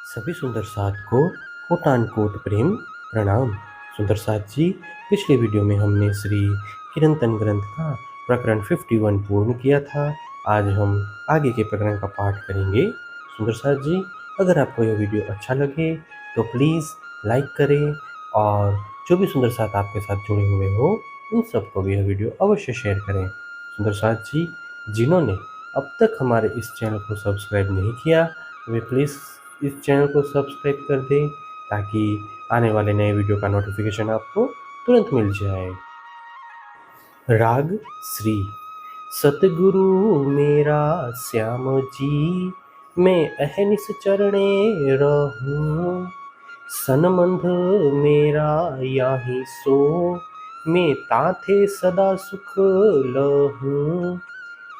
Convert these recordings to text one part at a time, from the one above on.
सभी सुंदर साथ को कोटान कोट प्रेम प्रणाम। सुंदर साथ जी, पिछले वीडियो में हमने श्री किरंतन ग्रंथ का प्रकरण 51 पूर्ण किया था। आज हम आगे के प्रकरण का पाठ करेंगे। सुंदर साथ जी, अगर आपको यह वीडियो अच्छा लगे तो प्लीज़ लाइक करें और जो भी सुंदर साथ आपके साथ जुड़े हुए हो उन सबको भी यह वीडियो अवश्य शेयर करें। सुंदर साथ जी, जिन्होंने अब तक हमारे इस चैनल को सब्सक्राइब नहीं किया वे प्लीज़ इस चैनल को सब्सक्राइब कर दें ताकि आने वाले नए वीडियो का नोटिफिकेशन आपको तुरंत मिल जाए। राग श्री। सतगुरु मेरा श्याम जी, मैं अहनिस चरणे रहूं। सनमंध मेरा याही सो, मैं ताथे सदा सुख लहूं।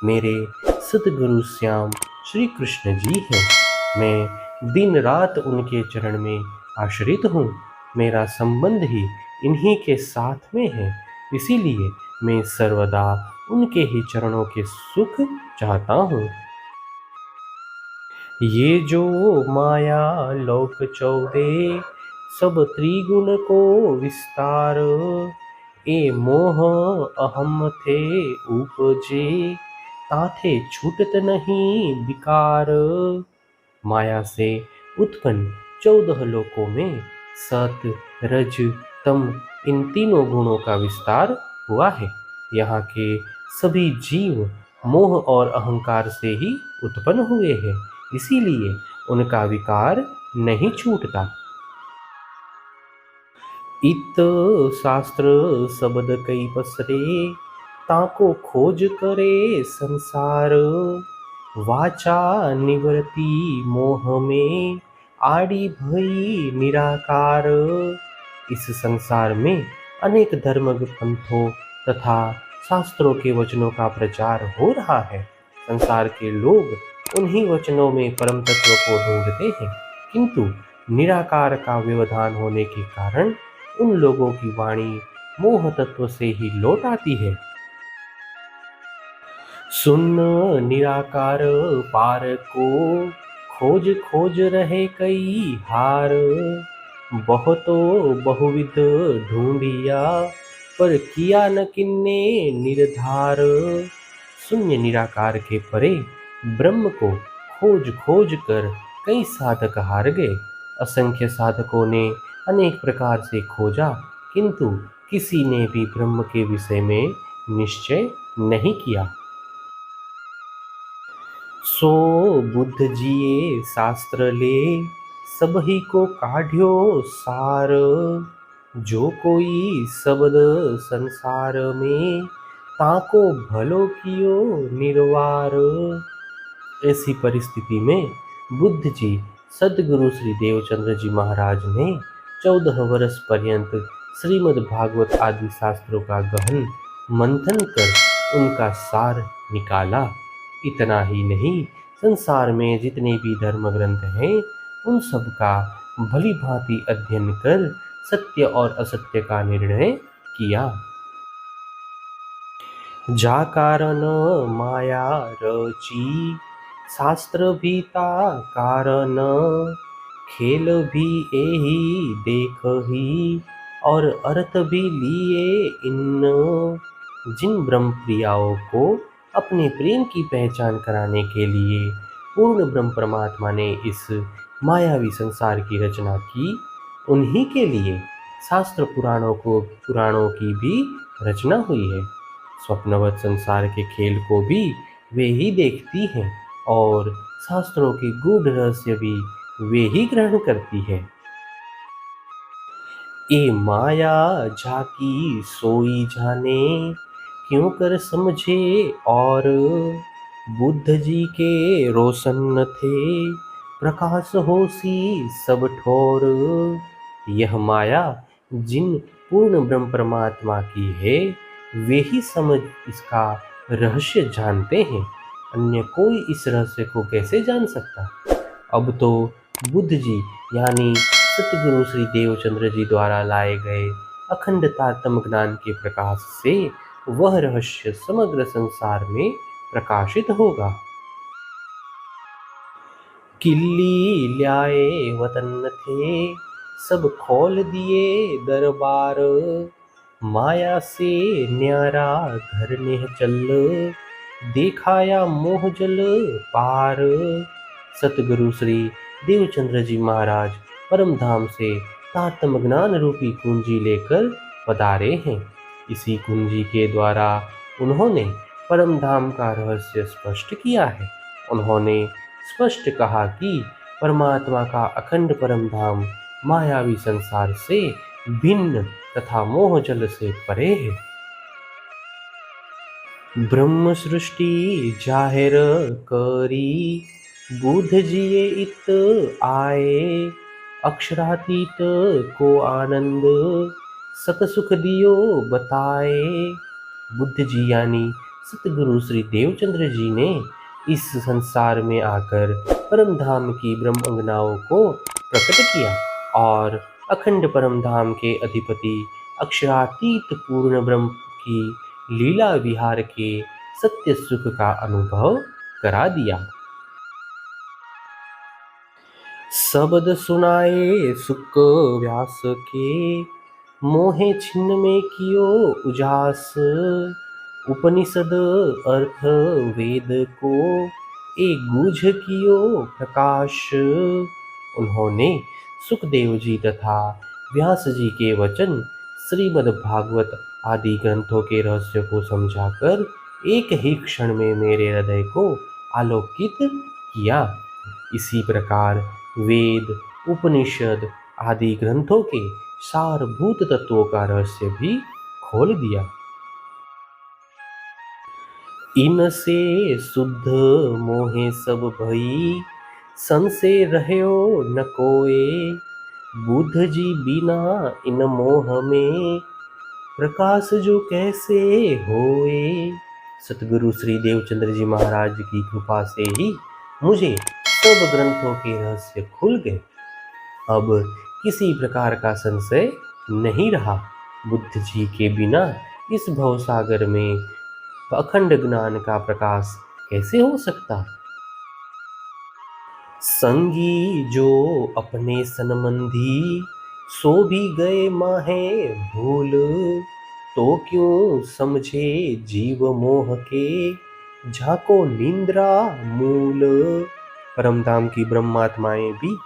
मेरे सतगुरु श्याम श्री कृष्ण जी हैं। मैं दिन रात उनके चरण में आश्रित हूँ। मेरा संबंध ही इन्हीं के साथ में है, इसीलिए मैं सर्वदा उनके ही चरणों के सुख चाहता हूँ। ये जो माया लोक चौदे, सब त्रिगुण को विस्तार। ए मोह अहम थे उपजे, ताथे छूटत नहीं विकार। माया से उत्पन्न 14 लोकों में सत, रज, तम इन तीनों गुणों का विस्तार हुआ है। यहाँ के सभी जीव मोह और अहंकार से ही उत्पन्न हुए हैं, इसीलिए उनका विकार नहीं छूटता। इत शास्त्र शब्द कई पसरे, ताको खोज करे संसार। वाचा निवृत्ति मोह में, आड़ी भई निराकार। इस संसार में अनेक धर्म पंथों तथा शास्त्रों के वचनों का प्रचार हो रहा है। संसार के लोग उन्हीं वचनों में परम तत्व को ढूंढते हैं, किंतु निराकार का व्यवधान होने के कारण उन लोगों की वाणी मोह तत्व से ही लौट आती है। सुन निराकार पार को, खोज खोज रहे कई हार। बहुतो बहुविध ढूंढिया, पर किया न किन्ने निर्धार। शून्य निराकार के परे ब्रह्म को खोज खोज कर कई साधक हार गए। असंख्य साधकों ने अनेक प्रकार से खोजा, किंतु किसी ने भी ब्रह्म के विषय में निश्चय नहीं किया। सो बुद्ध जिए शास्त्र ले, सबही को काढ़्यो सार। जो कोई शब्द संसार में, ताको भलो कियो निर्वार। ऐसी परिस्थिति में बुद्ध जी सद्गुरु श्री देवचंद्र जी महाराज ने 14 वर्ष पर्यंत श्रीमद् भागवत आदि शास्त्रों का गहन मंथन कर उनका सार निकाला। इतना ही नहीं, संसार में जितने भी धर्म ग्रंथ हैं उन सब का भली भांति अध्ययन कर सत्य और असत्य का निर्णय किया। जा कारण माया रची, शास्त्र भीता कारण। खेल भी एही देखही, और अर्थ भी लिए इन। जिन ब्रह्म प्रियाओं को अपने प्रेम की पहचान कराने के लिए पूर्ण ब्रह्म परमात्मा ने इस मायावी संसार की रचना की, उन्हीं के लिए शास्त्र पुराणों की भी रचना हुई है। स्वप्नवत संसार के खेल को भी वे ही देखती हैं और शास्त्रों के गूढ़ रहस्य भी वे ही ग्रहण करती है। ए माया झाकी सोई जाने, क्यों कर समझे और। बुद्ध जी के रोशन थे, प्रकाश होसी सब ठोर। यह माया जिन पूर्ण ब्रह्म परमात्मा की है, वे ही समझ इसका रहस्य जानते हैं। अन्य कोई इस रहस्य को कैसे जान सकता। अब तो बुद्ध जी यानी सतगुरु श्री देवचंद्र जी द्वारा लाए गए अखंड तारतम ज्ञान के प्रकाश से वह रहस्य समग्र संसार में प्रकाशित होगा। किल्ली ल्याए वतन थे, सब खोल दिए दरबार। माया से न्यारा घर नेह चल, देखाया मोह जल पार। सतगुरु श्री देवचंद्र जी महाराज परम धाम से तारतम ज्ञान रूपी कुंजी लेकर पधारे हैं। इसी कुंजी के द्वारा उन्होंने परम धाम का रहस्य स्पष्ट किया है। उन्होंने स्पष्ट कहा कि परमात्मा का अखंड परम धाम मायावी संसार से भिन्न तथा मोह जल से परे है। ब्रह्म सृष्टि जाहिर करी, बुद्ध जिए इत आए। अक्षरातीत को आनंद, सत सुख दियो बताए। बुद्ध जी यानी सतगुरु श्री देवचंद्र जी ने इस संसार में आकर परम धाम की ब्रह्म अंगनाओं को प्रकट किया और अखंड परम धाम के अधिपति अक्षरातीत पूर्ण ब्रह्म की लीला विहार के सत्य सुख का अनुभव करा दिया। शब्द सुनाए सुक व्यास के, मोहे छिन्न में कियो उजास। उपनिषद अर्थ वेद को, एक गूझ कियो प्रकाश। उन्होंने सुखदेव जी तथा व्यास जी के वचन श्रीमद् भागवत आदि ग्रंथों के रहस्य को समझाकर एक ही क्षण में मेरे हृदय को आलोकित किया। इसी प्रकार वेद, उपनिषद आदि ग्रंथों के सारभूत तत्वों का रहस्य भी खोल दिया। इनसे शुद्ध मोहे सब भई, संशय रहयो न कोए। बुद्ध जी बिना इन मोह में, प्रकाश जो कैसे होए। सतगुरु श्री देवचंद्र जी महाराज की कृपा से ही मुझे सब ग्रंथों के रहस्य खुल गए। अब किसी प्रकार का संशय नहीं रहा। बुद्ध जी के बिना इस भवसागर में अखंड ज्ञान का प्रकाश कैसे हो सकता। संगी जो अपने सनमंधी, सो भी गए माहे भूल। तो क्यों समझे जीव मोह के, झाको निंद्रा मूल। परमधाम की ब्रह्मात्माएं भी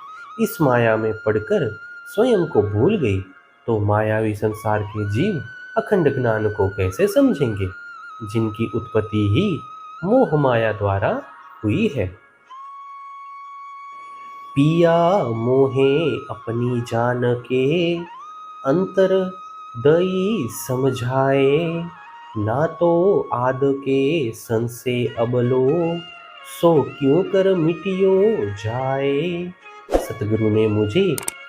इस माया में पड़कर स्वयं को भूल गई, तो मायावी संसार के जीव अखंड ज्ञान को कैसे समझेंगे, जिनकी उत्पत्ति ही मोह माया द्वारा हुई है। पिया मोहे अपनी जान के, अंतर दई समझाए। ना तो आद के संशय अबलो, सो क्यों कर मिटियो जाए। सतगुरु ने मुझे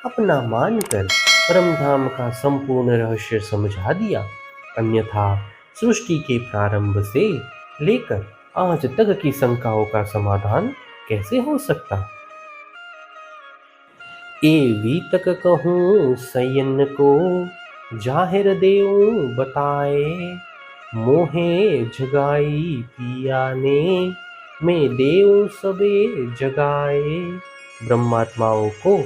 अपना मानकर परमधाम का संपूर्ण रहस्य समझा दिया, अन्यथा सृष्टि के प्रारंभ से लेकर आज तक की शंकाओं का समाधान कैसे हो सकता। एवी तक कहूँ सयन को, जाहिर देऊं बताए। मोहे जगाई पिया ने, मैं देऊं सबे जगाए। ब्रह्मात्माओं को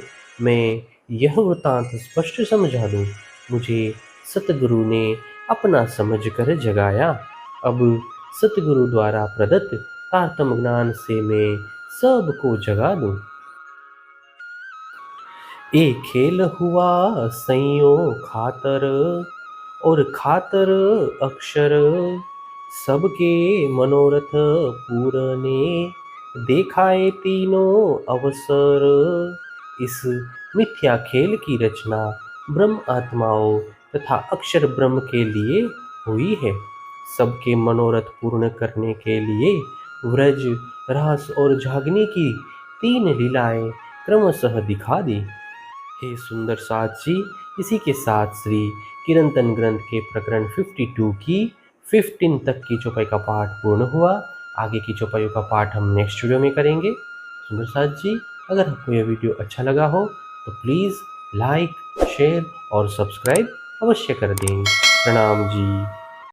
मैं यह वृतांत स्पष्ट समझा दूं। मुझे सतगुरु ने अपना समझकर जगाया। अब सतगुरु द्वारा प्रदत्त तारतम ज्ञान से मैं सबको जगा दूं। एक खेल हुआ सइयों खातर, और खातर अक्षर। सबके मनोरथ पूरने, देखाए तीनों अवसर। इस मिथ्या खेल की रचना ब्रह्म आत्माओं तथा अक्षर ब्रह्म के लिए हुई है। सबके मनोरथ पूर्ण करने के लिए व्रज, रास और जागने की 3 लीलाएं क्रमशः दिखा दी। हे सुंदर साथ जी, इसी के साथ श्री किरंतन ग्रंथ के प्रकरण 52 की 15 तक की चौपाई का पाठ पूर्ण हुआ। आगे की चौपाइयों का पाठ हम नेक्स्ट वीडियो में करेंगे। सुंदर साथ जी, अगर आपको यह वीडियो अच्छा लगा हो तो प्लीज़ लाइक, शेयर और सब्सक्राइब अवश्य कर दें। प्रणाम जी।